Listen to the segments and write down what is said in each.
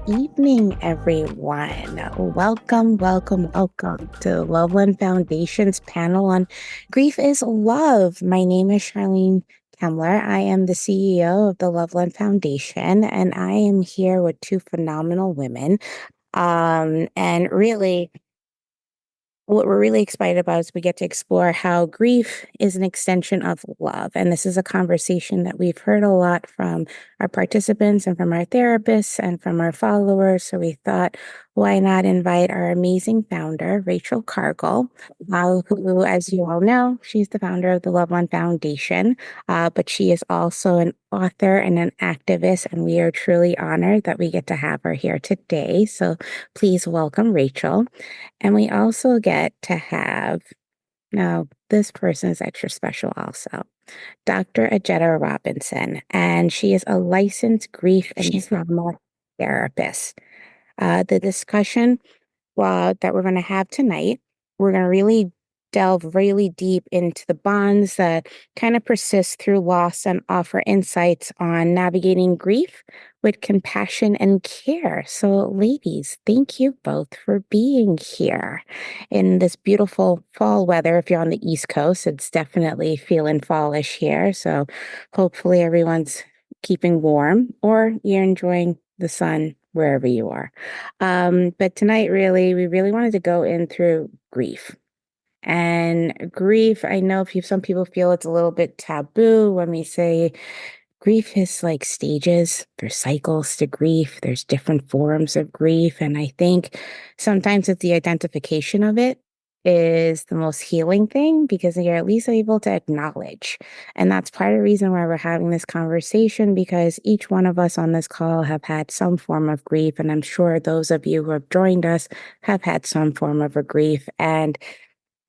evening, everyone. Welcome to Loveland Foundation's panel on Grief is Love. My name is Sharlene Kemler. I am the CEO of the Loveland Foundation, and I am here with two phenomenal women. And really, what we're really excited about is we get to explore how grief is an extension of love. And this is a conversation that we've heard a lot from our participants and from our therapists and from our followers. So we thought, why not invite our amazing founder, Rachel Cargle, who, as you all know, she's the founder of the Loveland Foundation, but she is also an author and an activist, and we are truly honored that we get to have her here today. So please welcome Rachel. And we also get to have, now this person is extra special also, Dr. Ajita Robinson, and she is a licensed grief and trauma therapist. The discussion that we're going to have tonight, we're going to really delve really deep into the bonds that kind of persist through loss and offer insights on navigating grief with compassion and care. So, ladies, thank you both for being here in this beautiful fall weather. If you're on the East Coast, it's definitely feeling fallish here. So, hopefully, everyone's keeping warm or you're enjoying the sun wherever you are. But tonight, we really wanted to go in through grief. And grief, I know some people feel it's a little bit taboo when we say grief is like stages. There's cycles to grief. There's different forms of grief. And I think sometimes it's the identification of it is the most healing thing because you're at least able to acknowledge. And that's part of the reason why we're having this conversation, because each one of us on this call have had some form of grief. And I'm sure those of you who have joined us have had some form of a grief. And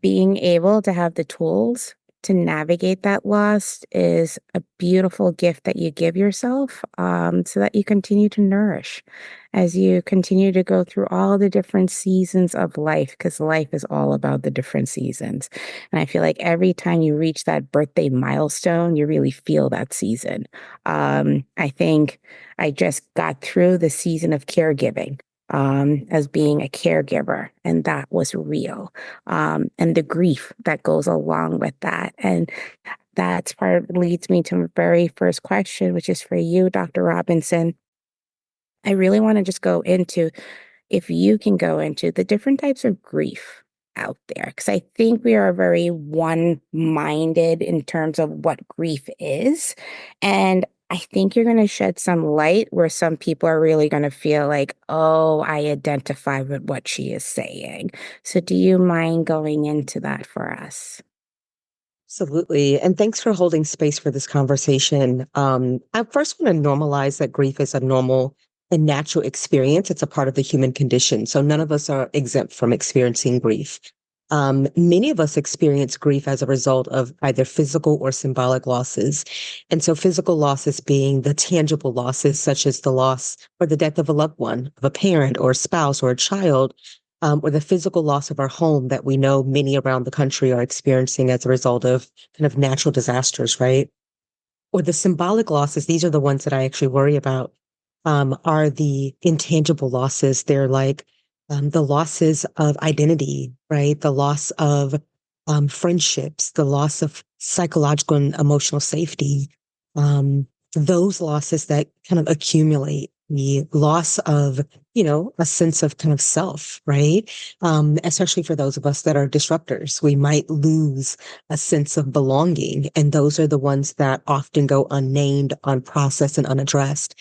being able to have the tools to navigate that loss is a beautiful gift that you give yourself, so that you continue to nourish as you continue to go through all the different seasons of life, because life is all about the different seasons. And I feel like every time you reach that birthday milestone, you really feel that season. I think I just got through the season of caregiving, as being a caregiver, and that was real, and the grief that goes along with that. And that's leads me to my very first question, which is for you, Dr. Robinson. I really want to just go into, if you can go into the different types of grief out there, because I think we are very one-minded in terms of what grief is. And I think you're going to shed some light where some people are really going to feel like, oh, I identify with what she is saying. So do you mind going into that for us? Absolutely. And thanks for holding space for this conversation. I first want to normalize that grief is a normal and natural experience. It's a part of the human condition. So none of us are exempt from experiencing grief. Many of us experience grief as a result of either physical or symbolic losses. And so physical losses being the tangible losses, such as the loss or the death of a loved one, of a parent or a spouse or a child, or the physical loss of our home that we know many around the country are experiencing as a result of kind of natural disasters, right? Or the symbolic losses, these are the ones that I actually worry about, are the intangible losses. They're like the losses of identity, right? The loss of friendships, the loss of psychological and emotional safety, those losses that kind of accumulate, the loss of, a sense of kind of self, right? Especially for those of us that are disruptors, we might lose a sense of belonging. And those are the ones that often go unnamed, unprocessed, and unaddressed.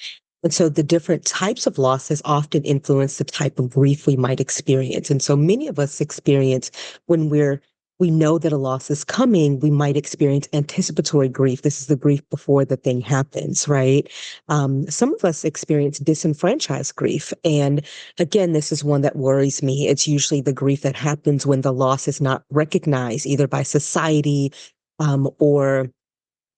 And so the different types of losses often influence the type of grief we might experience. And so many of us experience when we know that a loss is coming, we might experience anticipatory grief. This is the grief before the thing happens, right? Some of us experience disenfranchised grief. And again, this is one that worries me. It's usually the grief that happens when the loss is not recognized either by society, or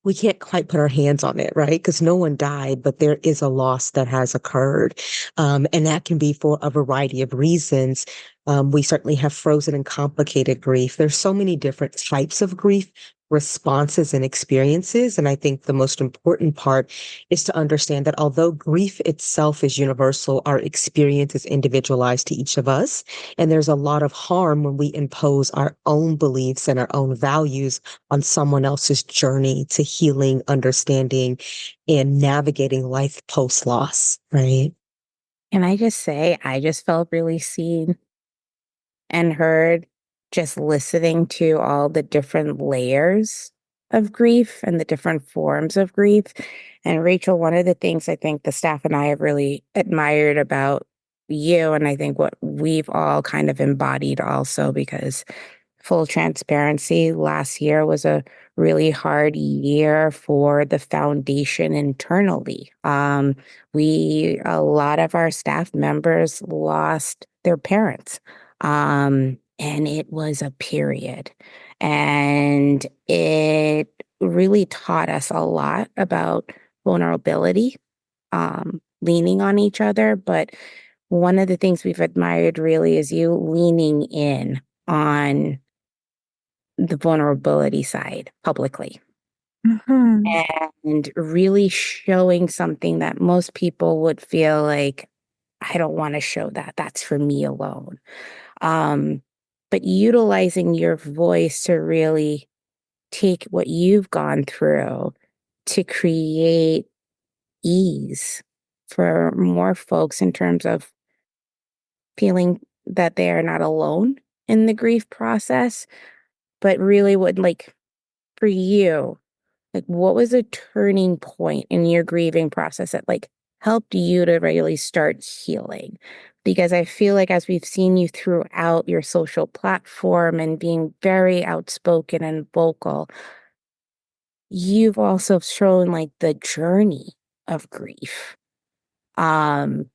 we can't quite put our hands on it, right? Because no one died, but there is a loss that has occurred. And that can be for a variety of reasons. We certainly have frozen and complicated grief. There's so many different types of grief responses and experiences. And I think the most important part is to understand that although grief itself is universal, our experience is individualized to each of us. And there's a lot of harm when we impose our own beliefs and our own values on someone else's journey to healing, understanding, and navigating life post loss, right? Can I just say, I just felt really seen and heard just listening to all the different layers of grief and the different forms of grief. And Rachel, one of the things I think the staff and I have really admired about you, and I think what we've all kind of embodied also, because full transparency, last year was a really hard year for the foundation internally. A lot of our staff members lost their parents. And it was a period. And it really taught us a lot about vulnerability, leaning on each other. But one of the things we've admired really is you leaning in on the vulnerability side publicly Mhm. and really showing something that most people would feel like, I don't want to show that. That's for me alone. Um, but utilizing your voice to really take what you've gone through to create ease for more folks in terms of feeling that they are not alone in the grief process, but really would like for you, like, what was a turning point in your grieving process that, like, helped you to really start healing? Because I feel like as we've seen you throughout your social platform and being very outspoken and vocal, you've also shown, like, the journey of grief. Um,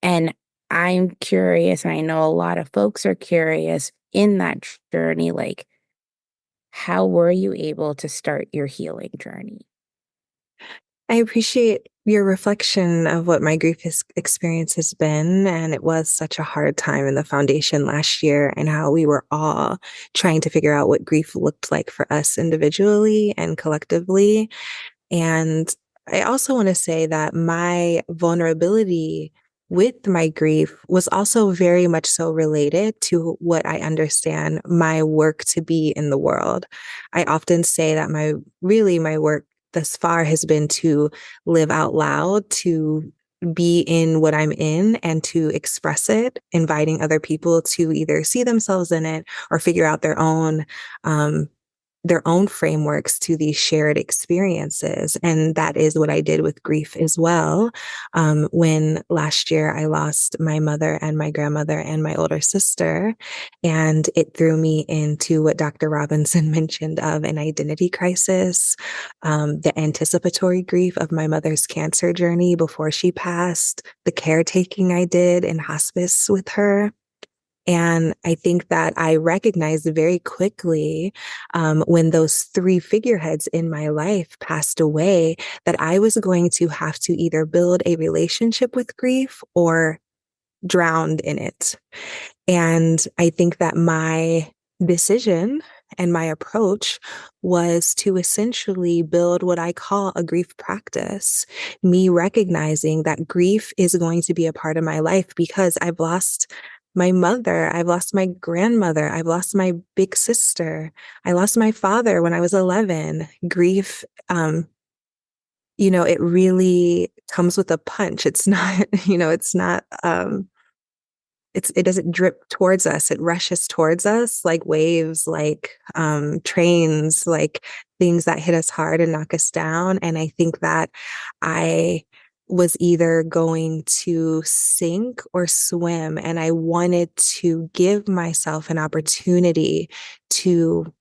and I'm curious, and I know a lot of folks are curious in that journey, like, how were you able to start your healing journey? I appreciate your reflection of what my experience has been. And it was such a hard time in the foundation last year, and how we were all trying to figure out what grief looked like for us individually and collectively. And I also want to say that my vulnerability with my grief was also very much so related to what I understand my work to be in the world. I often say that my work thus far has been to live out loud, to be in what I'm in and to express it, inviting other people to either see themselves in it or figure out um, their own frameworks to these shared experiences. And that is what I did with grief as well. When last year I lost my mother and my grandmother and my older sister, and it threw me into what Dr. Robinson mentioned of an identity crisis, the anticipatory grief of my mother's cancer journey before she passed, the caretaking I did in hospice with her. And I think that I recognized very quickly, when those three figureheads in my life passed away, that I was going to have to either build a relationship with grief or drown in it. And I think that my decision and my approach was to essentially build what I call a grief practice, me recognizing that grief is going to be a part of my life because I've lost my mother, I've lost my grandmother, I've lost my big sister, I lost my father when I was 11. Grief, it really comes with a punch. It's not, it's not, it doesn't drip towards us. It rushes towards us like waves, like trains, like things that hit us hard and knock us down. And I think that I was either going to sink or swim, and I wanted to give myself an opportunity to,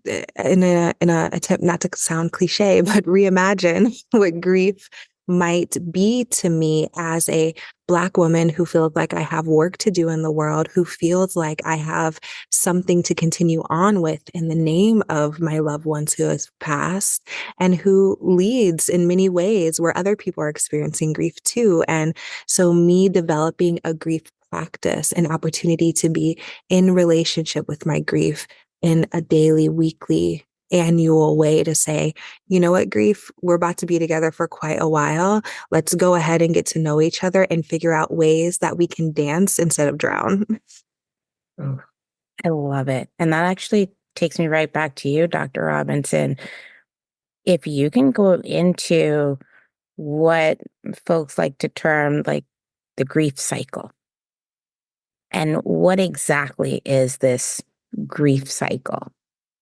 in a attempt not to sound cliche, but reimagine what grief might be to me as a Black woman who feels like I have work to do in the world, who feels like I have something to continue on with in the name of my loved ones who has passed, and who leads in many ways where other people are experiencing grief too. And so me developing a grief practice, an opportunity to be in relationship with my grief in a daily, weekly, annual way to say, you know what, grief, we're about to be together for quite a while. Let's go ahead and get to know each other and figure out ways that we can dance instead of drown. Oh, I love it. And that actually takes me right back to you, Dr. Robinson. If you can go into what folks like to term like the grief cycle, and what exactly is this grief cycle?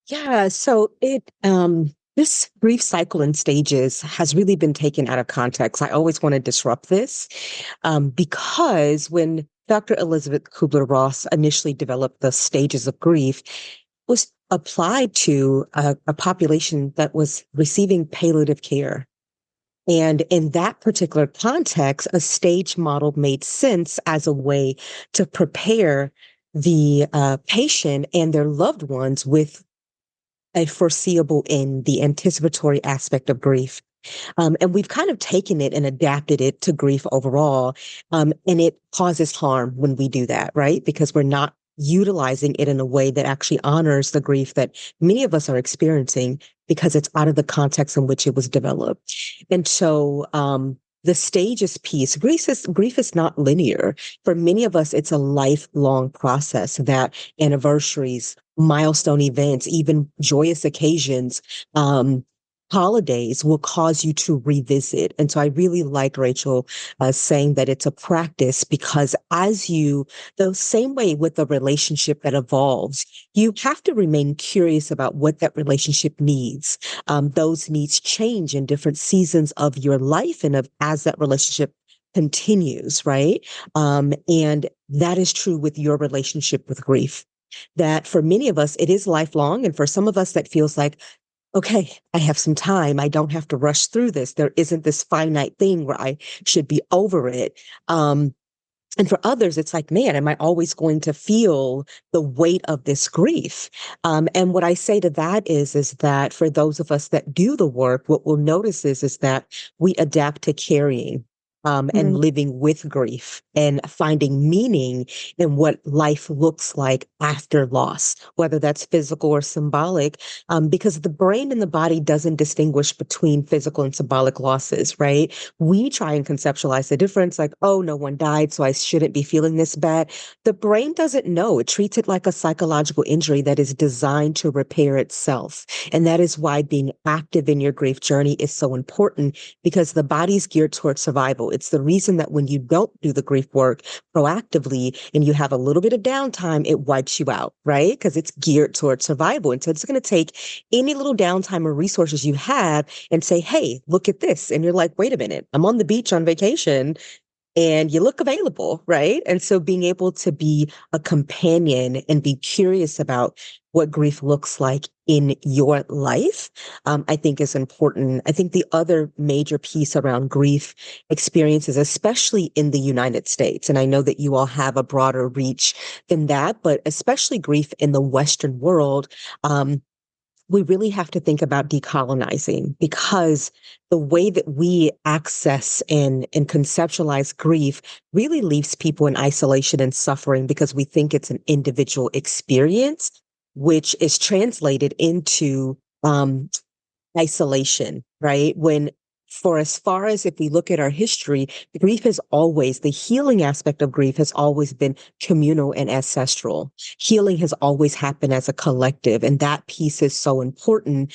Yeah, so this grief cycle and stages has really been taken out of context. I always want to disrupt this because when Dr. Elizabeth Kubler-Ross initially developed the stages of grief, it was applied to a population that was receiving palliative care. And in that particular context, a stage model made sense as a way to prepare the patient and their loved ones with a foreseeable end, the anticipatory aspect of grief. And we've kind of taken it and adapted it to grief overall. And it causes harm when we do that, right? Because we're not utilizing it in a way that actually honors the grief that many of us are experiencing because it's out of the context in which it was developed. And so, the stages piece, grief is not linear. For many of us, it's a lifelong process that anniversaries, milestone events, even joyous occasions, holidays will cause you to revisit. And so I really like Rachel saying that it's a practice because the same way with a relationship that evolves, you have to remain curious about what that relationship needs. Those needs change in different seasons of your life and as that relationship continues, right? And that is true with your relationship with grief. That for many of us, it is lifelong. And for some of us, that feels like, okay, I have some time. I don't have to rush through this. There isn't this finite thing where I should be over it. And for others, it's like, man, am I always going to feel the weight of this grief? And what I say to that is that for those of us that do the work, what we'll notice is that we adapt to carrying. And living with grief and finding meaning in what life looks like after loss, whether that's physical or symbolic, because the brain and the body doesn't distinguish between physical and symbolic losses, right? We try and conceptualize the difference like, oh, no one died, so I shouldn't be feeling this bad. The brain doesn't know. It treats it like a psychological injury that is designed to repair itself. And that is why being active in your grief journey is so important because the body's geared towards survival. It's the reason that when you don't do the grief work proactively and you have a little bit of downtime, it wipes you out, right? Because it's geared towards survival. And so it's going to take any little downtime or resources you have and say, hey, look at this. And you're like, wait a minute, I'm on the beach on vacation and you look available, right? And so being able to be a companion and be curious about what grief looks like in your life, I think is important. I think the other major piece around grief experiences, especially in the United States, and I know that you all have a broader reach than that, but especially grief in the Western world, we really have to think about decolonizing because the way that we access and conceptualize grief really leaves people in isolation and suffering because we think it's an individual experience, which is translated into isolation, right? When for as far as if we look at our history, the healing aspect of grief has always been communal and ancestral. Healing has always happened as a collective. And that piece is so important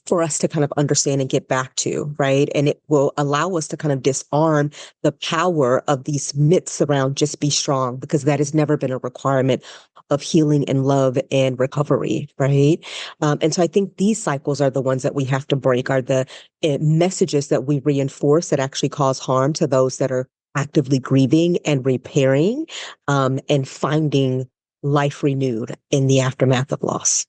for us to kind of understand and get back to, right? And it will allow us to kind of disarm the power of these myths around just be strong, because that has never been a requirement of healing and love and recovery, right? And so I think these cycles are the ones that we have to break, are the messages that we reinforce that actually cause harm to those that are actively grieving and repairing and finding life renewed in the aftermath of loss.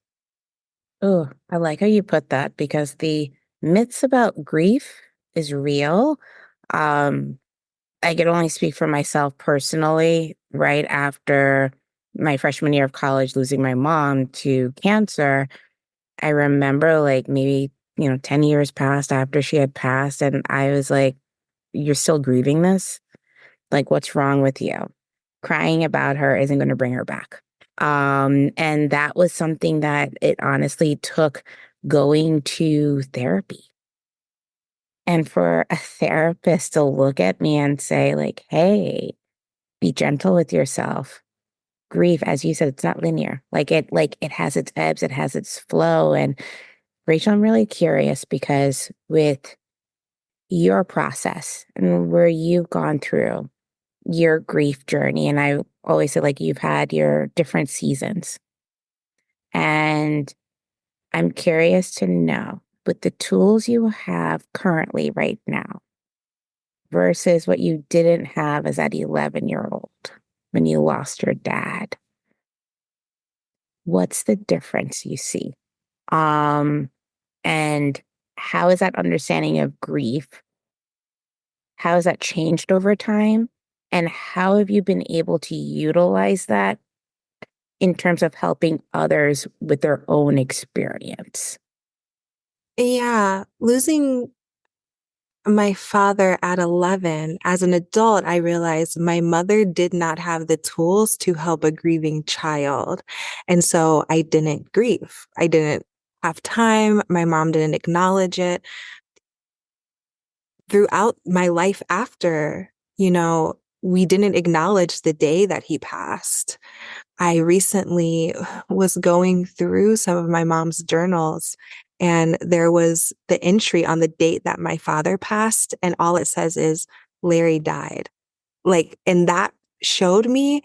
Oh, I like how you put that because the myths about grief is real. Um, I could only speak for myself personally. Right after my freshman year of college, losing my mom to cancer, I remember like maybe, 10 years passed after she had passed. And I was like, you're still grieving this? Like, what's wrong with you? crying about her isn't going to bring her back. And that was something that it honestly took going to therapy. And for a therapist to look at me and say, like, hey, be gentle with yourself. Grief, as you said, it's not linear. Like it has its ebbs, it has its flow. And Rachel, I'm really curious because with your process and where you've gone through your grief journey, and I always say like you've had your different seasons. And I'm curious to know with the tools you have currently right now versus what you didn't have as that 11-year-old when you lost your dad. What's the difference you see? And how is that understanding of grief? How has that changed over time? And how have you been able to utilize that in terms of helping others with their own experience? Yeah, losing my father at 11, as an adult, I realized my mother did not have the tools to help a grieving child. And so I didn't grieve. I didn't have time. My mom didn't acknowledge it. Throughout my life after, we didn't acknowledge the day that he passed. I recently was going through some of my mom's journals, and there was the entry on the date that my father passed, and all it says is Larry died. And that showed me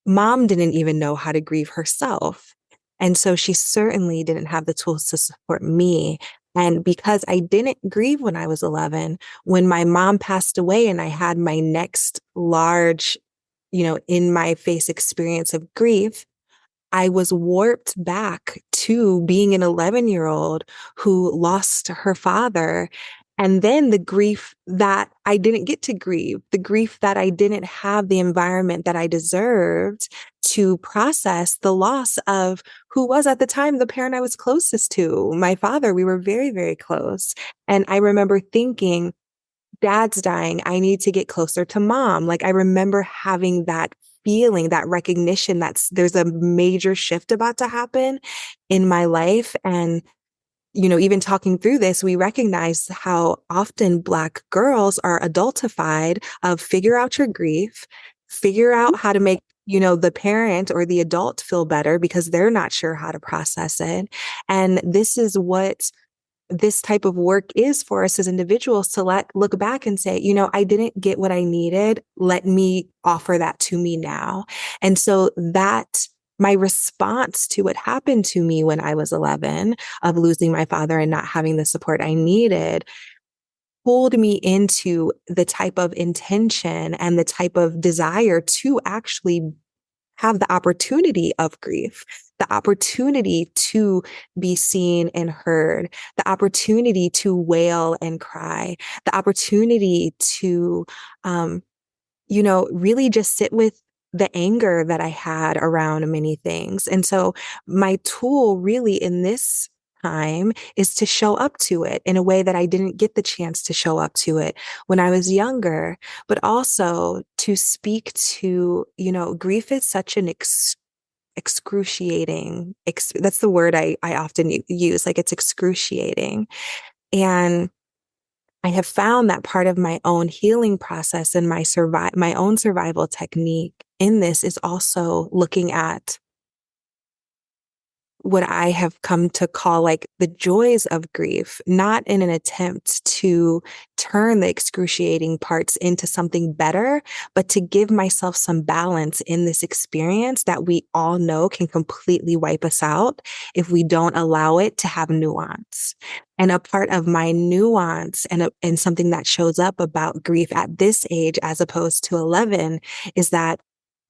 mom didn't even know how to grieve herself. And so she certainly didn't have the tools to support me. And because I didn't grieve when I was 11, when my mom passed away and I had my next large, in my face experience of grief, I was warped back to being an 11-year-old who lost her father. And then the grief that I didn't get to grieve, the grief that I didn't have the environment that I deserved to process the loss of who was at the time the parent I was closest to, my father. We were very, very close. And I remember thinking, dad's dying. I need to get closer to mom. Like I remember having that feeling, that recognition that there's a major shift about to happen in my life. And, even talking through this, we recognize how often Black girls are adultified of figure out your grief, figure out how to make the parent or the adult feel better because they're not sure how to process it. And this is what this type of work is for us as individuals to look back and say, I didn't get what I needed. Let me offer that to me now. And so that my response to what happened to me when I was 11 of losing my father and not having the support I needed pulled me into the type of intention and the type of desire to actually have the opportunity of grief, the opportunity to be seen and heard, the opportunity to wail and cry, the opportunity to, really just sit with the anger that I had around many things. And so my tool really in this time is to show up to it in a way that I didn't get the chance to show up to it when I was younger, but also to speak to, grief is such an excruciating, that's the word I often use, like it's excruciating. And I have found that part of my own healing process and my own survival technique in this is also looking at what I have come to call like the joys of grief, not in an attempt to turn the excruciating parts into something better, but to give myself some balance in this experience that we all know can completely wipe us out if we don't allow it to have nuance. And a part of my nuance and something that shows up about grief at this age, as opposed to 11, is that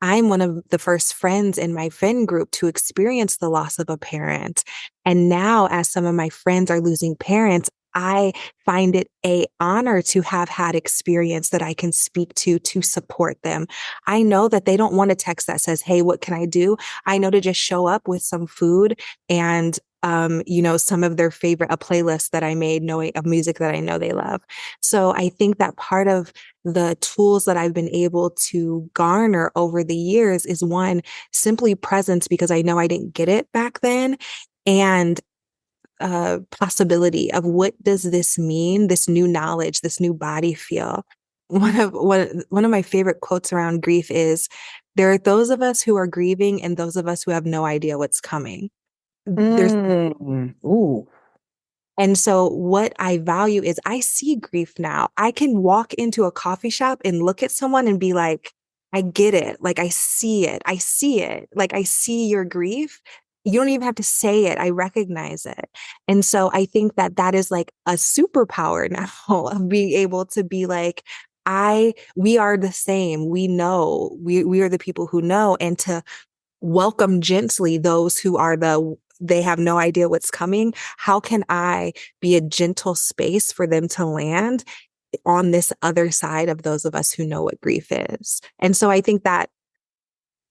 I'm one of the first friends in my friend group to experience the loss of a parent. And now, as some of my friends are losing parents, I find it an honor to have had experience that I can speak to support them. I know that they don't want a text that says, hey, what can I do? I know to just show up with some food and some of their favorite, a playlist that I made knowing of music that I know they love. So I think that part of the tools that I've been able to garner over the years is one, simply presence, because I know I didn't get it back then. And possibility of what does this mean, this new knowledge, this new body feel. One of my favorite quotes around grief is, there are those of us who are grieving and those of us who have no idea what's coming. There's Ooh. And so what I value is I see grief now. I can walk into a coffee shop and look at someone and be like, I get it. Like I see it. I see it. Like I see your grief. You don't even have to say it. I recognize it. And so I think that that is like a superpower now of being able to be like, we are the same. We know, we are the people who know, and to welcome gently those who are they have no idea what's coming. How can I be a gentle space for them to land on this other side of those of us who know what grief is? And so I think that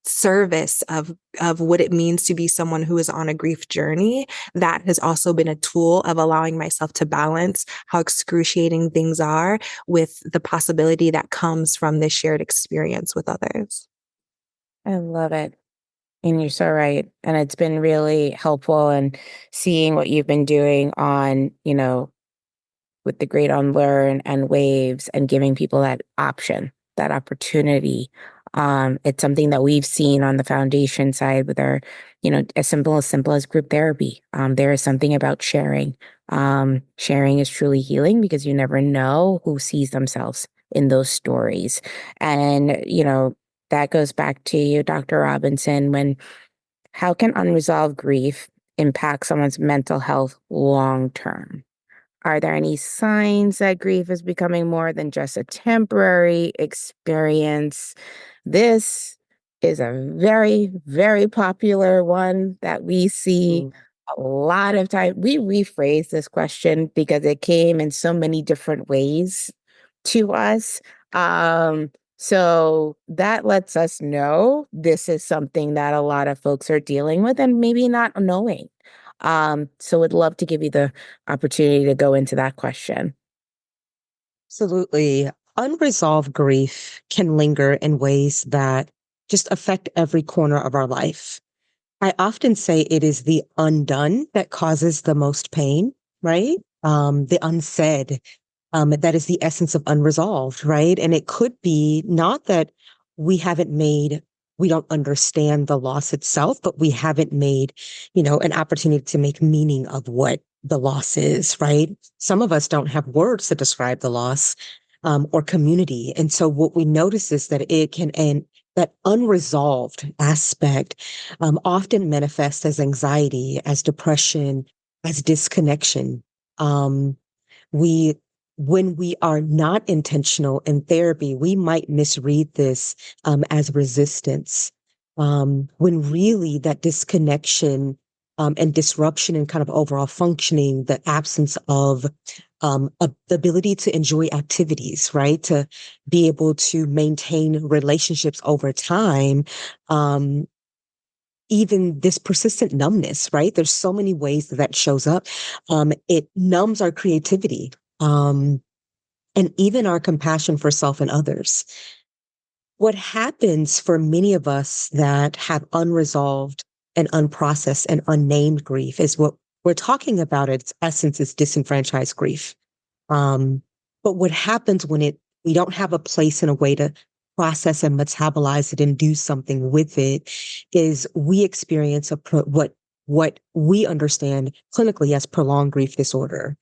service of what it means to be someone who is on a grief journey, that has also been a tool of allowing myself to balance how excruciating things are with the possibility that comes from this shared experience with others. I love it. And you're so right. And it's been really helpful in seeing what you've been doing on, with the Great Unlearn and waves and giving people that option, that opportunity. It's something that we've seen on the foundation side with our, as simple as group therapy. There is something about sharing. Sharing is truly healing because you never know who sees themselves in those stories. And, that goes back to you, Dr. Robinson, how can unresolved grief impact someone's mental health long term? Are there any signs that grief is becoming more than just a temporary experience? This is a very, very popular one that we see a lot of time. We rephrase this question because it came in so many different ways to us. So that lets us know this is something that a lot of folks are dealing with and maybe not knowing. So would love to give you the opportunity to go into that question. Absolutely. Unresolved grief can linger in ways that just affect every corner of our life. I often say it is the undone that causes the most pain, right? The unsaid, that is the essence of unresolved, right? And it could be not that we haven't made, we don't understand the loss itself, but we haven't made, an opportunity to make meaning of what the loss is, right? Some of us don't have words to describe the loss, or community. And so what we notice is that it can, and that unresolved aspect, often manifests as anxiety, as depression, as disconnection. Um, we When we are not intentional in therapy, we might misread this as resistance, when really that disconnection and disruption in kind of overall functioning, the absence of the ability to enjoy activities, right? To be able to maintain relationships over time, um, even this persistent numbness, right? There's so many ways that shows up. It numbs our creativity, and even our compassion for self and others. What happens for many of us that have unresolved and unprocessed and unnamed grief is what we're talking about. Its essence is disenfranchised grief. Um, but what happens when we don't have a place and a way to process and metabolize it and do something with it is we experience what we understand clinically as prolonged grief disorder,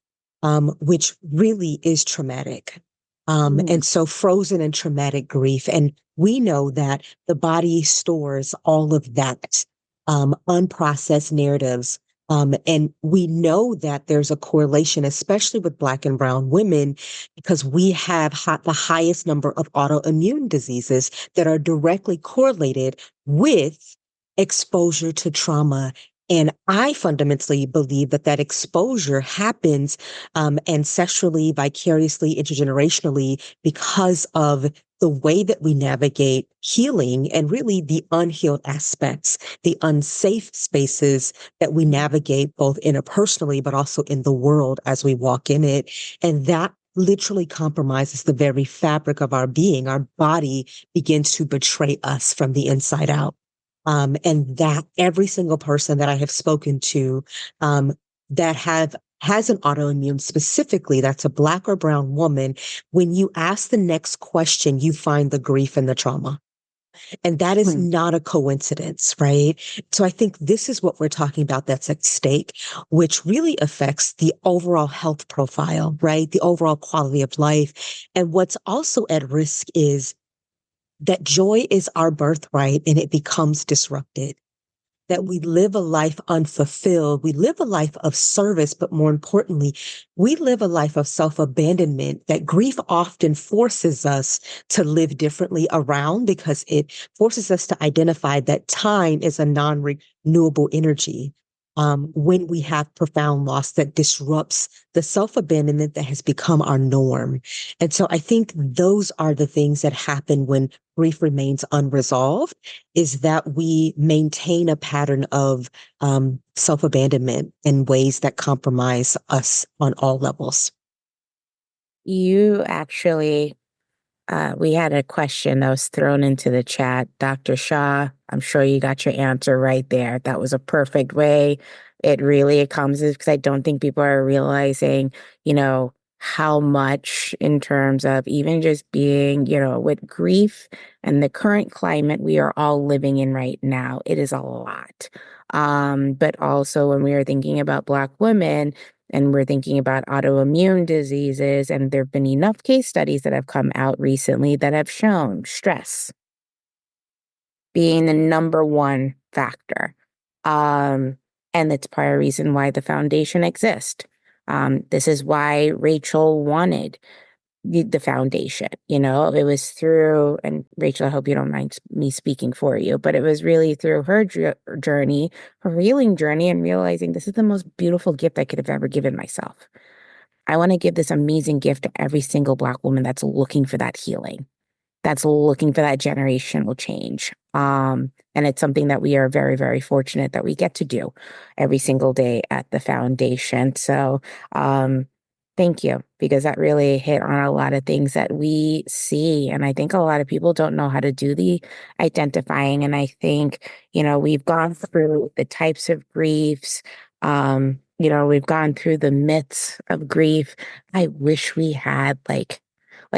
which really is traumatic. And so frozen and traumatic grief. And we know that the body stores all of that, unprocessed narratives. And we know that there's a correlation, especially with Black and Brown women, because we have the highest number of autoimmune diseases that are directly correlated with exposure to trauma And I fundamentally believe that that exposure happens ancestrally, vicariously, intergenerationally because of the way that we navigate healing and really the unhealed aspects, the unsafe spaces that we navigate both interpersonally, but also in the world as we walk in it. And that literally compromises the very fabric of our being. Our body begins to betray us from the inside out. And that every single person that I have spoken to that has an autoimmune specifically, that's a Black or brown woman, when you ask the next question, you find the grief and the trauma. And that is not a coincidence, right? So I think this is what we're talking about that's at stake, which really affects the overall health profile, right? The overall quality of life. And what's also at risk is that joy is our birthright and it becomes disrupted. That we live a life unfulfilled. We live a life of service, but more importantly, we live a life of self-abandonment that grief often forces us to live differently around because it forces us to identify that time is a non-renewable energy. When we have profound loss that disrupts the self-abandonment that has become our norm. And so I think those are the things that happen when grief remains unresolved, is that we maintain a pattern of self-abandonment in ways that compromise us on all levels. You actually, we had a question that was thrown into the chat. Dr. Shah, I'm sure you got your answer right there. That was a perfect way. It comes because I don't think people are realizing, how much in terms of even just being, with grief and the current climate we are all living in right now. It is a lot. But also when we are thinking about Black women, and we're thinking about autoimmune diseases, and there have been enough case studies that have come out recently that have shown stress being the number one factor. And it's part of the reason why the foundation exists. This is why Rachel wanted the foundation. It was through, and Rachel, I hope you don't mind me speaking for you, but it was really through her journey, her healing journey, and realizing this is the most beautiful gift I could have ever given myself. I want to give this amazing gift to every single Black woman that's looking for that healing, that's looking for that generational change. And it's something that we are very, very fortunate that we get to do every single day at the foundation. So thank you, because that really hit on a lot of things that we see. And I think a lot of people don't know how to do the identifying. And I think, we've gone through the types of griefs. We've gone through the myths of grief. I wish we had like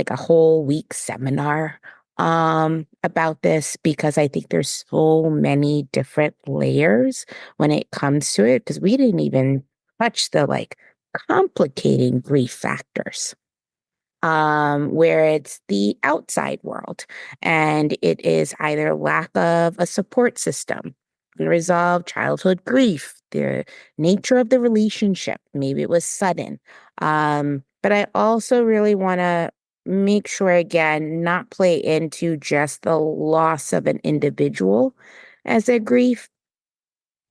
a whole week seminar about this, because I think there's so many different layers when it comes to it, because we didn't even touch the complicating grief factors, where it's the outside world and it is either lack of a support system, unresolved childhood grief, the nature of the relationship, maybe it was sudden. But I also really want to make sure, again, not play into just the loss of an individual as a grief.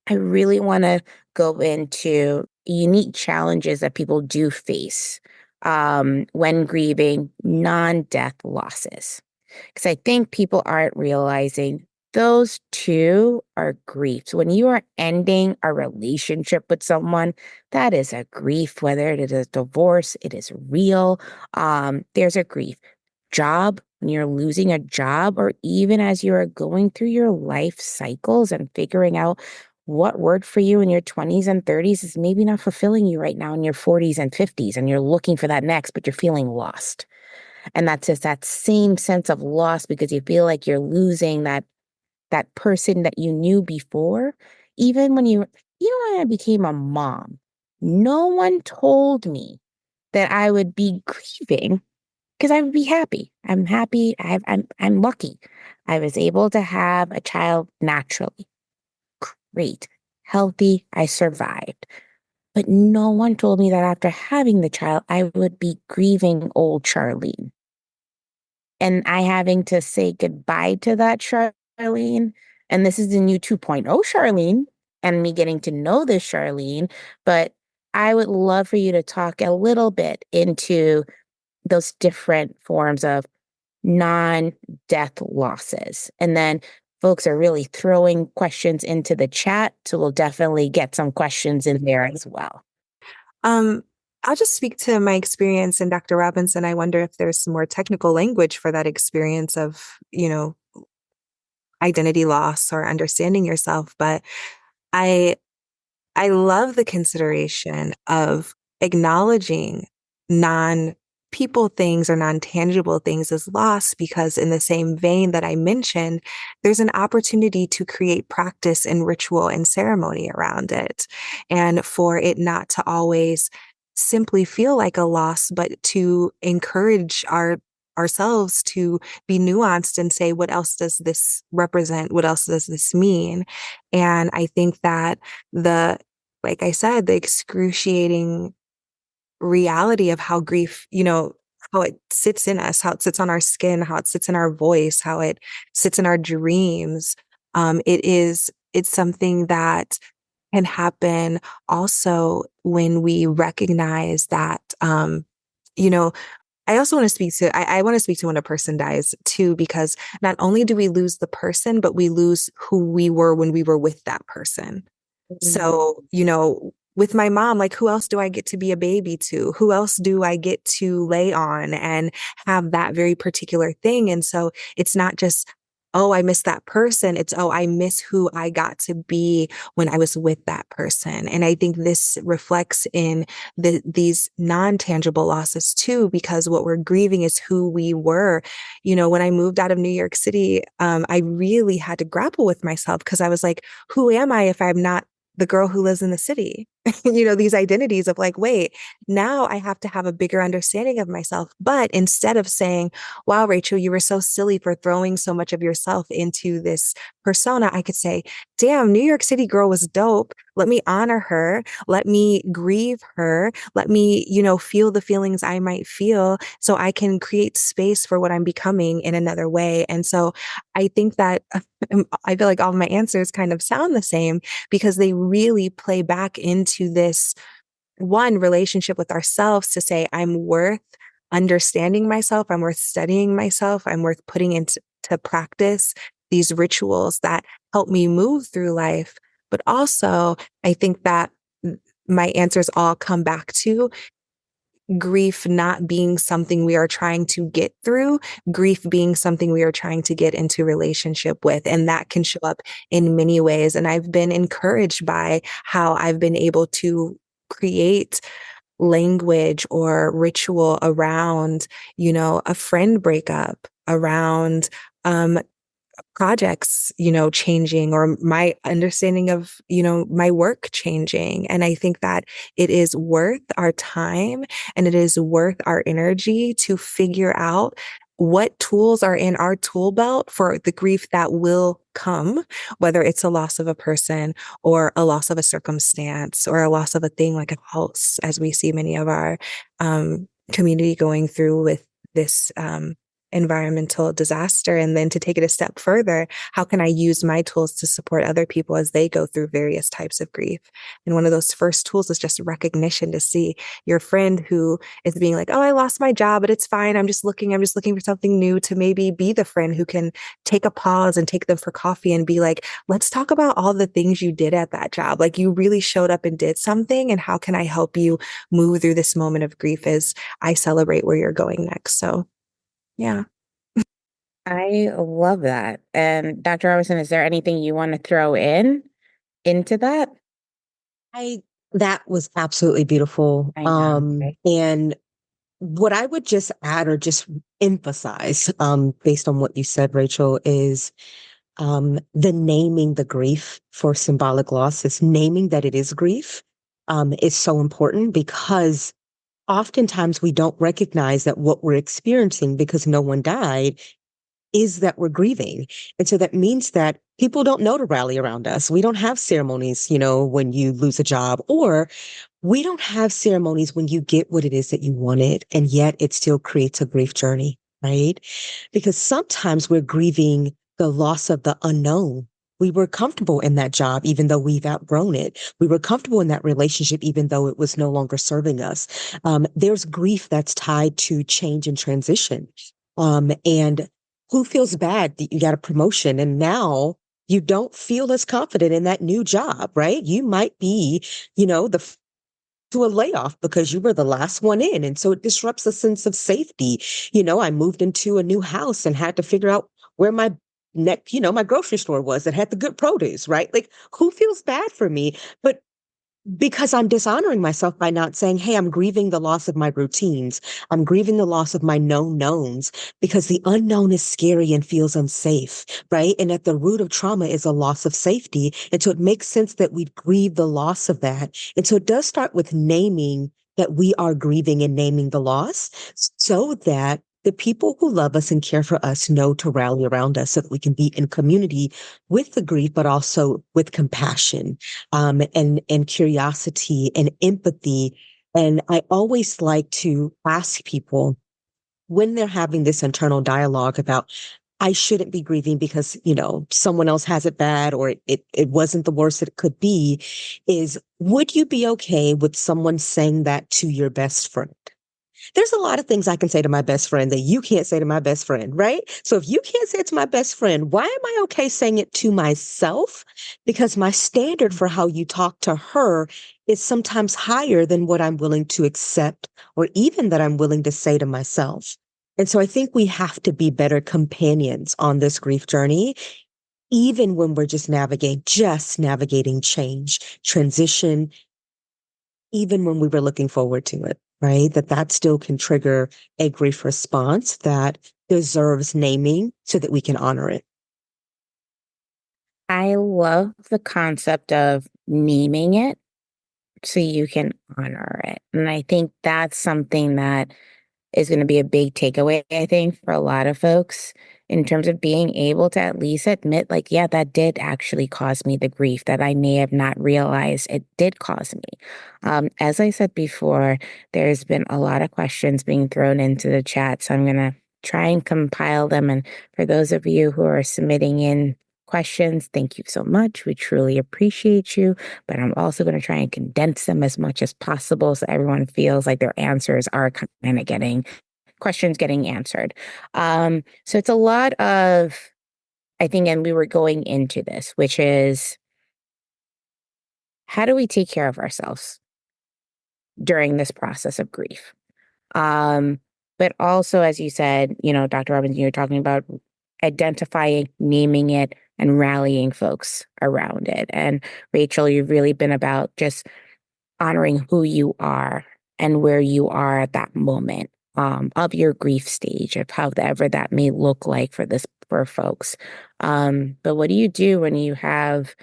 I really want to go into unique challenges that people do face when grieving non-death losses. Because I think people aren't realizing those two are griefs. When you are ending a relationship with someone, that is a grief, whether it is a divorce, it is real. There's a grief. Job, when you're losing a job, or even as you are going through your life cycles and figuring out what worked for you in your 20s and 30s is maybe not fulfilling you right now in your 40s and 50s, and you're looking for that next, but you're feeling lost. And that's just that same sense of loss, because you feel like you're losing that person that you knew before. Even when I became a mom, no one told me that I would be grieving, because I would be happy. I'm happy. I'm lucky. I was able to have a child naturally. Great. Healthy. I survived. But no one told me that after having the child, I would be grieving old Sharlene. And I having to say goodbye to that Sharlene. And this is the new 2.0 Sharlene. and me getting to know this Sharlene, but I would love for you to talk a little bit into those different forms of non-death losses. And then folks are really throwing questions into the chat, so we'll definitely get some questions in there as well. I'll just speak to my experience. And Dr. Robinson, I wonder if there's some more technical language for that experience of, identity loss or understanding yourself. But I I love the consideration of acknowledging non people things or non tangible things as loss, because in the same vein that I mentioned, there's an opportunity to create practice and ritual and ceremony around it. And for it not to always simply feel like a loss, but to encourage ourselves to be nuanced and say, what else does this represent? What else does this mean? And I think that like I said, the excruciating reality of how grief, how it sits in us, how it sits on our skin, how it sits in our voice, how it sits in our dreams. It's something that can happen also when we recognize that, I also want to speak to, I want to speak to when a person dies too, because not only do we lose the person, but we lose who we were when we were with that person. So, with my mom, like, who else do I get to be a baby to? Who else do I get to lay on and have that very particular thing? And so it's not just, oh, I miss that person. It's, oh, I miss who I got to be when I was with that person. And I think this reflects in these non-tangible losses too, because what we're grieving is who we were. When I moved out of New York City, I really had to grapple with myself, because I was like, who am I if I'm not the girl who lives in the city? These identities of like, wait, now I have to have a bigger understanding of myself. But instead of saying, wow, Rachel, you were so silly for throwing so much of yourself into this persona, I could say, damn, New York City girl was dope. Let me honor her. Let me grieve her. Let me, feel the feelings I might feel so I can create space for what I'm becoming in another way. And so I think that I feel like all of my answers kind of sound the same, because they really play back into this one relationship with ourselves to say, I'm worth understanding myself. I'm worth studying myself. I'm worth putting into practice these rituals that help me move through life. But also, I think that my answers all come back to grief not being something we are trying to get through, grief being something we are trying to get into relationship with. And that can show up in many ways. And I've been encouraged by how I've been able to create language or ritual around, a friend breakup, around, projects, changing, or my understanding of, my work changing. And I think that it is worth our time and it is worth our energy to figure out what tools are in our tool belt for the grief that will come, whether it's a loss of a person or a loss of a circumstance or a loss of a thing like a house, as we see many of our community going through with this environmental disaster. And then to take it a step further, how can I use my tools to support other people as they go through various types of grief? And one of those first tools is just recognition, to see your friend who is being like, oh, I lost my job, but it's fine. I'm just looking for something new, to maybe be the friend who can take a pause and take them for coffee and be like, let's talk about all the things you did at that job. Like, you really showed up and did something. And how can I help you move through this moment of grief as I celebrate where you're going next? So yeah. I love that. And Dr. Robinson, is there anything you want to throw into that? That was absolutely beautiful. I know. And what I would just add or just emphasize, based on what you said, Rachel, is the naming the grief for symbolic loss, is naming that it is grief, is so important, because oftentimes we don't recognize that what we're experiencing, because no one died, is that we're grieving. And so that means that people don't know to rally around us. We don't have ceremonies, when you lose a job, or we don't have ceremonies when you get what it is that you wanted, and yet it still creates a grief journey, right? Because sometimes we're grieving the loss of the unknown, We were comfortable in that job, even though we've outgrown it. We were comfortable in that relationship, even though it was no longer serving us. There's grief that's tied to change and transition. And who feels bad that you got a promotion and now you don't feel as confident in that new job, right? You might be, the to a layoff because you were the last one in. And so it disrupts a sense of safety. I moved into a new house and had to figure out where my my grocery store was that had the good produce, right? Like, who feels bad for me? But because I'm dishonoring myself by not saying, hey, I'm grieving the loss of my routines. I'm grieving the loss of my known knowns because the unknown is scary and feels unsafe, right? And at the root of trauma is a loss of safety. And so it makes sense that we grieve the loss of that. And so it does start with naming that we are grieving and naming the loss so that the people who love us and care for us know to rally around us so that we can be in community with the grief, but also with compassion and curiosity and empathy. And I always like to ask people when they're having this internal dialogue about, I shouldn't be grieving because, someone else has it bad or it wasn't the worst it could be, is would you be okay with someone saying that to your best friend? There's a lot of things I can say to my best friend that you can't say to my best friend, right? So if you can't say it to my best friend, why am I okay saying it to myself? Because my standard for how you talk to her is sometimes higher than what I'm willing to accept or even that I'm willing to say to myself. And so I think we have to be better companions on this grief journey, even when we're just navigating change, transition, even when we were looking forward to it, right? That still can trigger a grief response that deserves naming so that we can honor it. I love the concept of naming it so you can honor it. And I think that's something that is going to be a big takeaway, I think, for a lot of folks in terms of being able to at least admit, like, yeah, that did actually cause me the grief that I may have not realized it did cause me. As I said before, there's been a lot of questions being thrown into the chat, so I'm going to try and compile them. And for those of you who are submitting in questions, thank you so much. We truly appreciate you. But I'm also going to try and condense them as much as possible so everyone feels like their answers are kind of getting questions getting answered. So it's a lot of, I think, and we were going into this, which is how do we take care of ourselves during this process of grief? Um, but also, as you said, Dr. Robbins, you were talking about identifying, naming it, and rallying folks around it. And Rachel, you've really been about just honoring who you are and where you are at that moment of your grief stage, of however that may look like for folks. But what do you do when you have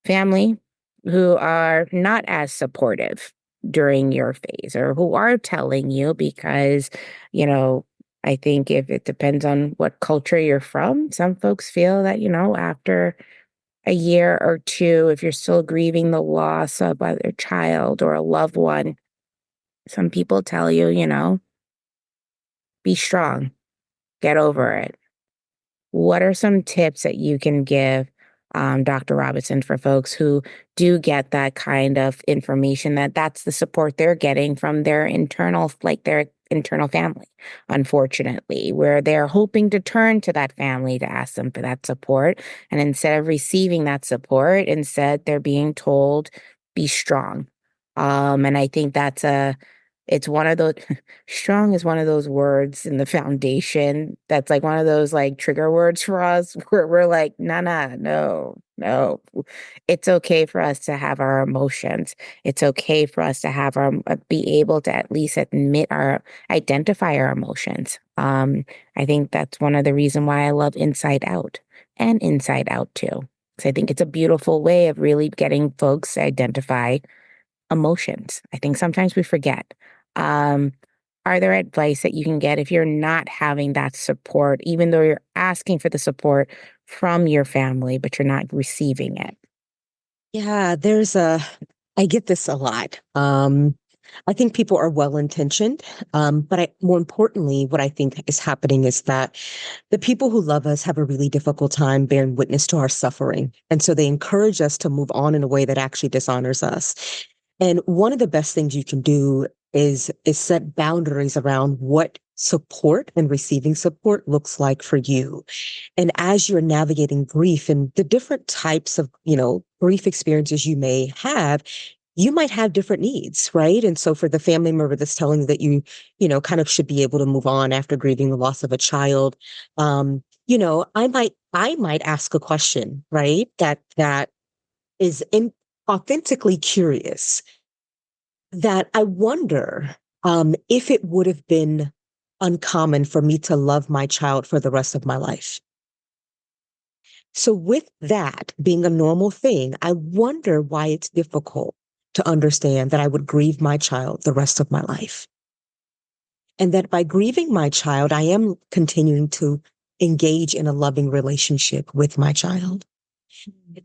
family who are not as supportive during your phase or who are telling you because, I think if it depends on what culture you're from, some folks feel that, after a year or two, if you're still grieving the loss of either a child or a loved one, some people tell you, be strong, get over it. What are some tips that you can give, Dr. Robinson, for folks who do get that kind of information that's the support they're getting from their internal family, unfortunately, where they're hoping to turn to that family to ask them for that support. And instead of receiving that support, instead they're being told, be strong. And I think it's one of those, strong is one of those words in the foundation that's like one of those like trigger words for us where we're like, nah, no. It's okay for us to have our emotions. It's okay for us to have be able to at least identify our emotions. I think that's one of the reasons why I love Inside Out and Inside Out too. So I think it's a beautiful way of really getting folks to identify emotions. I think sometimes we forget. Um, are there advice that you can get if you're not having that support, even though you're asking for the support from your family, but you're not receiving it? Yeah, I get this a lot. I think people are well-intentioned, but more importantly, what I think is happening is that the people who love us have a really difficult time bearing witness to our suffering. And so they encourage us to move on in a way that actually dishonors us. And one of the best things you can do is set boundaries around what support and receiving support looks like for you. And as you're navigating grief and the different types of, grief experiences you may have, you might have different needs, right? And so for the family member that's telling you that kind of should be able to move on after grieving the loss of a child, I might ask a question, right? That is authentically curious, that I wonder if it would have been uncommon for me to love my child for the rest of my life. So with that being a normal thing, I wonder why it's difficult to understand that I would grieve my child the rest of my life. And that by grieving my child, I am continuing to engage in a loving relationship with my child.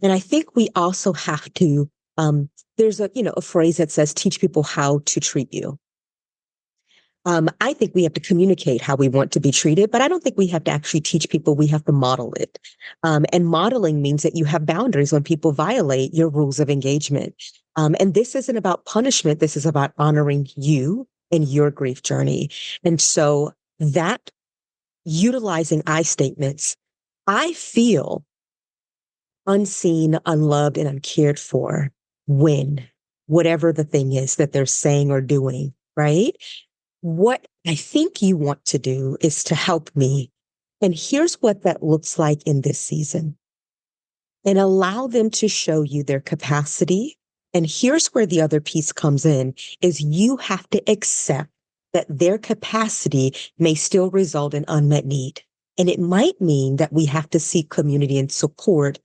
And I think we also have to, there's a phrase that says, teach people how to treat you. I think we have to communicate how we want to be treated, but I don't think we have to actually teach people. We have to model it. And modeling means that you have boundaries when people violate your rules of engagement. And this isn't about punishment. This is about honoring you and your grief journey. And so that utilizing I statements, I feel unseen, unloved, and uncared for when whatever the thing is that they're saying or doing, right? What I think you want to do is to help me. And here's what that looks like in this season. And allow them to show you their capacity. And here's where the other piece comes in, is you have to accept that their capacity may still result in unmet need. And it might mean that we have to seek community and support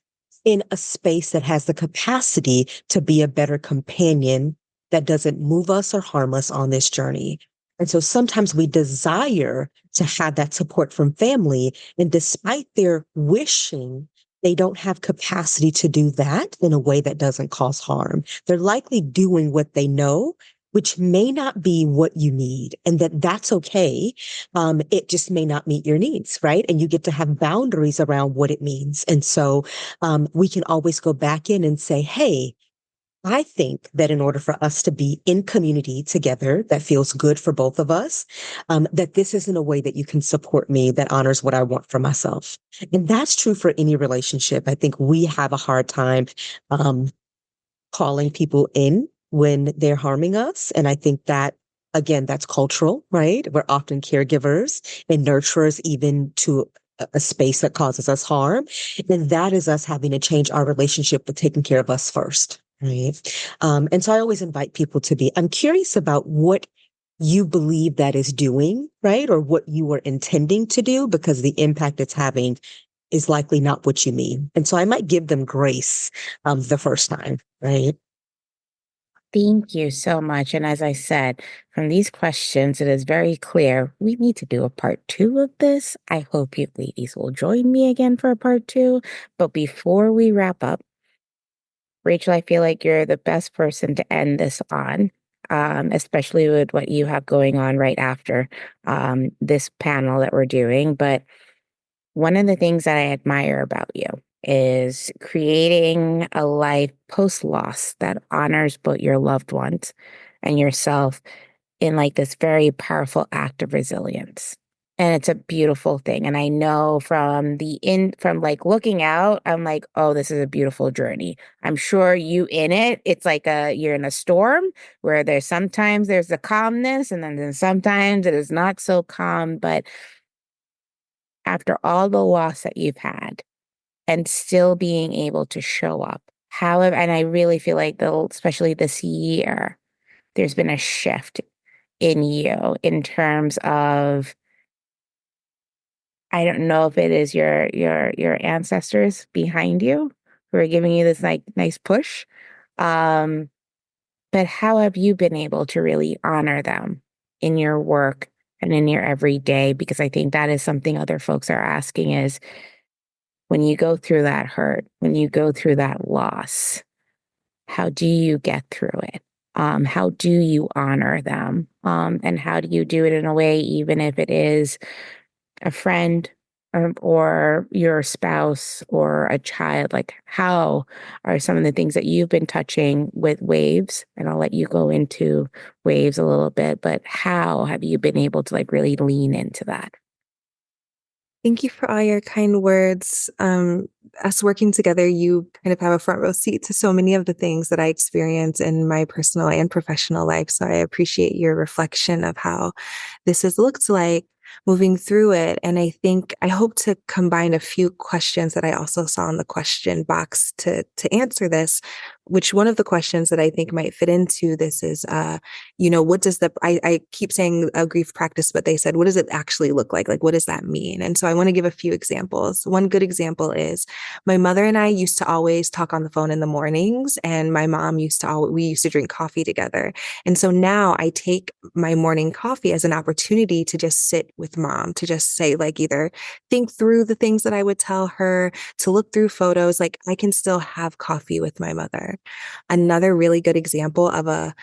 in a space that has the capacity to be a better companion that doesn't move us or harm us on this journey. And so sometimes we desire to have that support from family, and despite their wishing, they don't have capacity to do that in a way that doesn't cause harm. They're likely doing what they know, which may not be what you need, and that's okay. It just may not meet your needs, right? And you get to have boundaries around what it means. And so we can always go back in and say, hey, I think that in order for us to be in community together that feels good for both of us, that this isn't a way that you can support me that honors what I want for myself. And that's true for any relationship. I think we have a hard time calling people in when they're harming us. And I think that, again, that's cultural, right? We're often caregivers and nurturers even to a space that causes us harm. And that is us having to change our relationship with taking care of us first. Right. And so I always invite people I'm curious about what you believe that is doing, right? Or what you were intending to do, because the impact it's having is likely not what you mean. And so I might give them grace, the first time, right? Thank you so much. And as I said, from these questions, it is very clear we need to do a part two of this. I hope you ladies will join me again for a part two. But before we wrap up, Rachel, I feel like you're the best person to end this on, especially with what you have going on right after this panel that we're doing. But one of the things that I admire about you is creating a life post loss that honors both your loved ones and yourself in like this very powerful act of resilience. And it's a beautiful thing. And I know from like looking out, I'm like, oh, this is a beautiful journey. I'm sure you in it, it's like you're in a storm where sometimes there's the calmness and then sometimes it is not so calm. But after all the loss that you've had and still being able to show up, however, and I really feel like especially this year, there's been a shift in you in terms of, I don't know if it is your ancestors behind you who are giving you this like nice push. Um, but how have you been able to really honor them in your work and in your everyday? Because I think that is something other folks are asking is when you go through that hurt, when you go through that loss, how do you get through it? How do you honor them? And how do you do it in a way, even if it is a friend or your spouse or a child? Like, how are some of the things that you've been touching with waves? And I'll let you go into waves a little bit, but how have you been able to like really lean into that? Thank you for all your kind words. Us working together, you kind of have a front row seat to so many of the things that I experience in my personal and professional life. So I appreciate your reflection of how this has looked like moving through it. And I hope to combine a few questions that I also saw in the question box to answer this, which one of the questions that I think might fit into this is, what does I keep saying a grief practice, but they said, what does it actually look like? Like, what does that mean? And so I want to give a few examples. One good example is my mother and I used to always talk on the phone in the mornings, and my mom we used to drink coffee together. And so now I take my morning coffee as an opportunity to just sit with mom, to just say, like, either think through the things that I would tell her, to look through photos. Like, I can still have coffee with my mother. Another really good example of a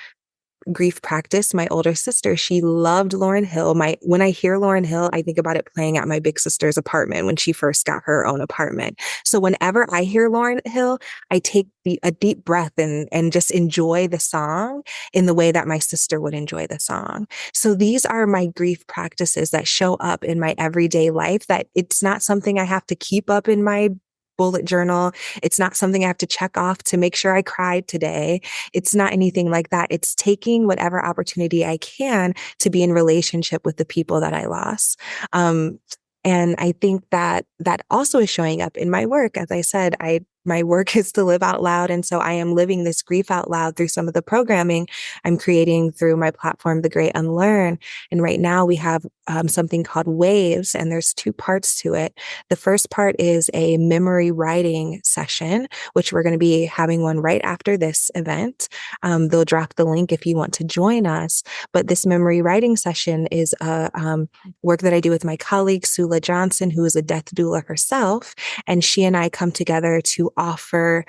grief practice, my older sister, she loved Lauryn Hill. When I hear Lauryn Hill, I think about it playing at my big sister's apartment when she first got her own apartment. So whenever I hear Lauryn Hill, I take a deep breath and just enjoy the song in the way that my sister would enjoy the song. So these are my grief practices that show up in my everyday life, that it's not something I have to keep up in my bullet journal. It's not something I have to check off to make sure I cried today. It's not anything like that. It's taking whatever opportunity I can to be in relationship with the people that I lost. And I think that that also is showing up in my work. As I said, my work is to live out loud. And so I am living this grief out loud through some of the programming I'm creating through my platform, The Great Unlearn. And right now we have something called Waves, and there's two parts to it. The first part is a memory writing session, which we're going to be having one right after this event. They'll drop the link if you want to join us. But this memory writing session is a work that I do with my colleague, Sula Johnson, who is a death doula herself. And she and I come together to offer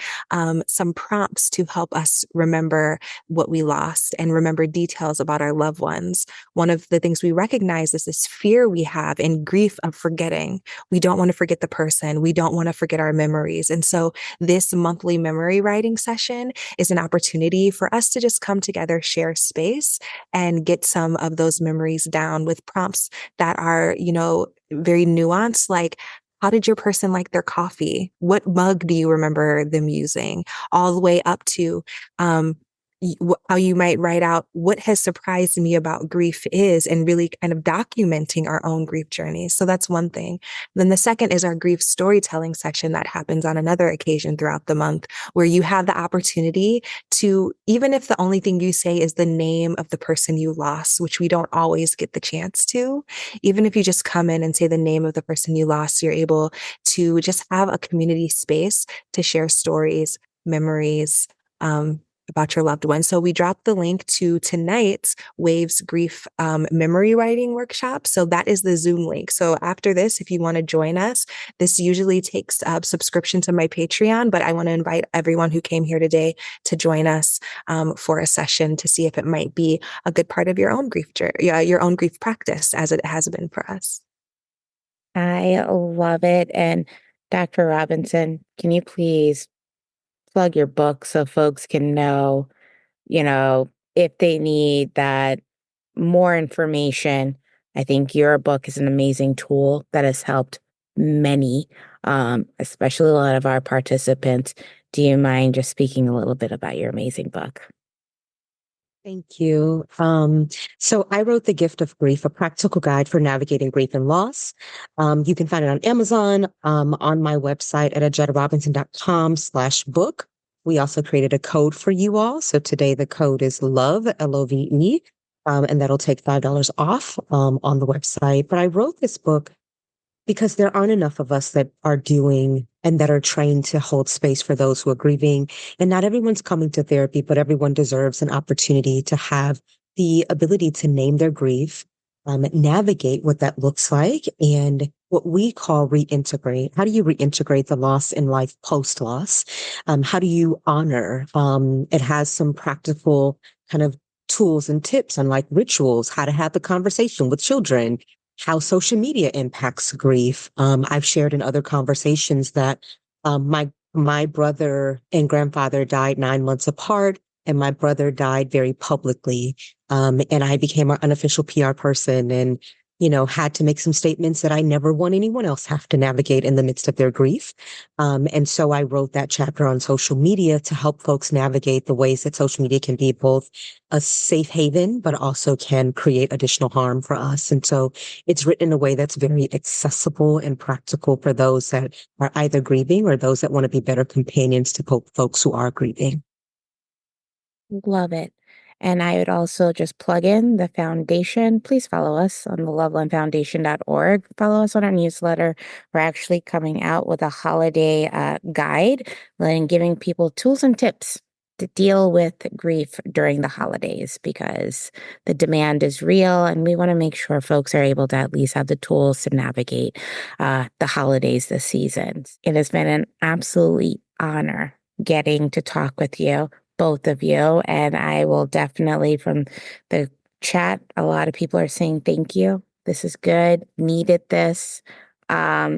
some prompts to help us remember what we lost and remember details about our loved ones. One of the things we recognize is this fear we have in grief of forgetting. We don't want to forget the person. We don't want to forget our memories. And so this monthly memory writing session is an opportunity for us to just come together, share space, and get some of those memories down with prompts that are, very nuanced, like, how did your person like their coffee? What mug do you remember them using? All the way up to how you might write out what has surprised me about grief is, and really kind of documenting our own grief journeys. So that's one thing. Then the second is our grief storytelling section that happens on another occasion throughout the month, where you have the opportunity to, even if the only thing you say is the name of the person you lost, which we don't always get the chance to, even if you just come in and say the name of the person you lost, you're able to just have a community space to share stories, memories, about your loved one. So we dropped the link to tonight's Waves Grief memory writing workshop. So that is the Zoom link. So after this, if you want to join us, this usually takes subscription to my Patreon, but I want to invite everyone who came here today to join us for a session to see if it might be a good part of your own your own grief practice, as it has been for us. I love it. And Dr. Robinson, can you please plug your book so folks can know, if they need that more information? I think your book is an amazing tool that has helped many, especially a lot of our participants. Do you mind just speaking a little bit about your amazing book? Thank you. So I wrote The Gift of Grief, a practical guide for navigating grief and loss. You can find it on Amazon, on my website at ajitarobinson.com/book. We also created a code for you all. So today the code is LOVE, LOVE, and that'll take $5 off on the website. But I wrote this book because there aren't enough of us that are doing and that are trained to hold space for those who are grieving. And not everyone's coming to therapy, but everyone deserves an opportunity to have the ability to name their grief, navigate what that looks like, and what we call reintegrate. How do you reintegrate the loss in life post-loss? How do you honor? It has some practical kind of tools and tips on like rituals, how to have the conversation with children, how social media impacts grief. I've shared in other conversations that my brother and grandfather died 9 months apart, and my brother died very publicly. And I became an unofficial PR person, and had to make some statements that I never want anyone else have to navigate in the midst of their grief. And so I wrote that chapter on social media to help folks navigate the ways that social media can be both a safe haven, but also can create additional harm for us. And so it's written in a way that's very accessible and practical for those that are either grieving or those that want to be better companions to folks who are grieving. Love it. And I would also just plug in the foundation. Please follow us on the lovelandfoundation.org. Follow us on our newsletter. We're actually coming out with a holiday guide and giving people tools and tips to deal with grief during the holidays, because the demand is real and we want to make sure folks are able to at least have the tools to navigate the holidays this season. It has been an absolutely honor getting to talk with you, both of you. And I will definitely, from the chat, a lot of people are saying thank you. This is good. Needed this.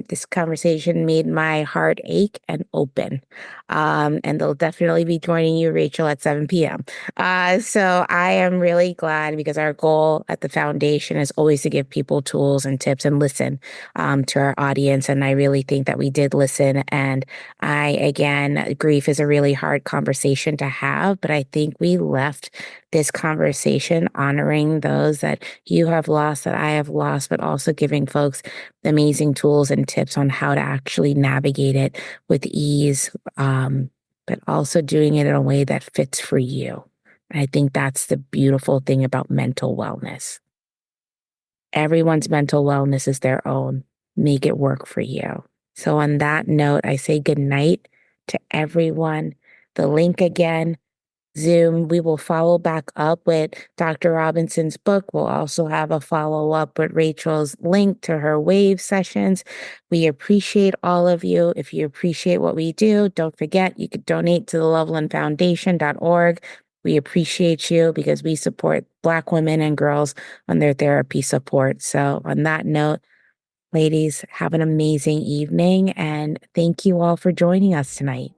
This conversation made my heart ache and open. And they'll definitely be joining you, Rachel, at 7 p.m. So I am really glad, because our goal at the foundation is always to give people tools and tips and listen to our audience. And I really think that we did listen. And again, grief is a really hard conversation to have, but I think we left this conversation honoring those that you have lost, that I have lost, but also giving folks amazing tools and tips on how to actually navigate it with ease, but also doing it in a way that fits for you. I think that's the beautiful thing about mental wellness. Everyone's mental wellness is their own. Make it work for you. So on that note, I say good night to everyone. The link again, Zoom. We will follow back up with Dr. Robinson's book. We'll also have a follow up with Rachel's link to her wave sessions. We appreciate all of you. If you appreciate what we do, don't forget you could donate to the lovelandfoundation.org. We appreciate you, because we support Black women and girls on their therapy support. So on that note, ladies, have an amazing evening, and thank you all for joining us tonight.